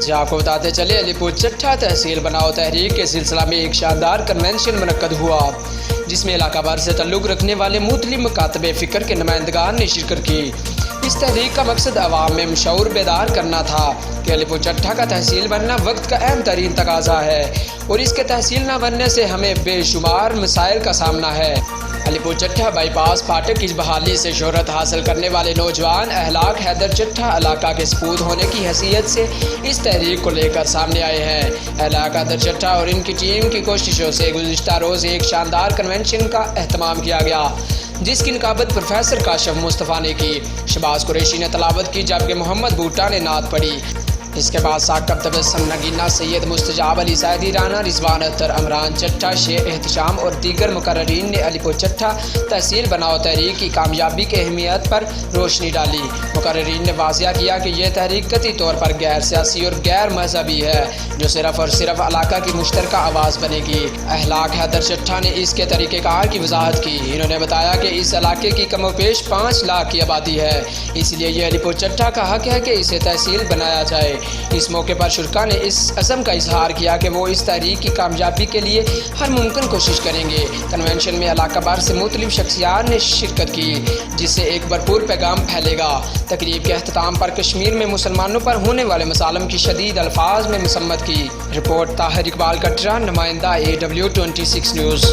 जी आपको बताते चले, अलीपुर चट्ठा तहसील बनाओ तहरीक के सिलसिला में एक शानदार कन्वेंशन मुनक्कद हुआ, जिसमें इलाका भर से तल्लुक़ रखने वाले मुख्तलिफ़ मकातब फ़िक्र के नुमाइंदगान ने शिरकत की। इस तहरीक का मकसद अवाम में शऊर बेदार करना था कि अलीपुर चट्ठा का तहसील बनना वक्त का अहम तरीन तकाजा है और इसके तहसील न बनने से हमें बेशुमार मसाइल का सामना है। अलीपुर चट्ठा बाईपास फाटक की बहाली से शोहरत हासिल करने वाले नौजवान अहलाक हैदर चट्ठा इलाका के सपूत होने की हैसियत से इस तहरीक को लेकर सामने आए हैं। अहलाक हैदर चट्ठा और इनकी टीम की कोशिशों से गुज़िश्ता रोज़ एक शानदार कन्वेंशन का एहतमाम किया गया, जिसकी निकाबत प्रोफेसर काशिफ मुस्तफ़ा ने की, शहबाज कुरैशी ने तलावत की, जबकि मोहम्मद बूटा ने नात पढ़ी। इसके बाद साकब तबस्सुम नगीना, सैयद मुस्तजाब अली सैदी राना, रिजवान अख्तर, अमरान चट्ठा, शेख एहतशाम और दीगर मुकर्ररीन ने अलीपुर चट्ठा तहसील बनाओ तहरीक की कामयाबी की अहमियत पर रोशनी डाली। मुकर्ररीन ने वाज़िया किया कि यह तहरीक कतई तौर पर गैर सियासी और गैर मजहबी है, जो सिर्फ और सिर्फ इलाका की मुश्तरका आवाज़ बनेगी। अहलाक हैदर चट्ठा ने इसके तरीक़ेकार की वजाहत की। इन्होंने बताया कि इस इलाके की कमोपेश 5 लाख की आबादी है, इसलिए यह अलीपुर चट्ठा का हक है कि इसे तहसील बनाया जाए। इस मौके पर शुरका ने इस अज़म का इजहार किया कि वो इस तहरीक की कामयाबी के लिए हर मुमकिन कोशिश करेंगे। कन्वेंशन में इलाका भर से मुख्तलिफ शख्सियात ने शिरकत की, जिससे एक भरपूर पैगाम फैलेगा। तकरीब के अख्ताम पर कश्मीर में मुसलमानों पर होने वाले मसालम की शदीद अल्फाज में मसम्मत की। रिपोर्ट ताहिर इकबाल कटरा, नुमाइंदा AW26 न्यूज़।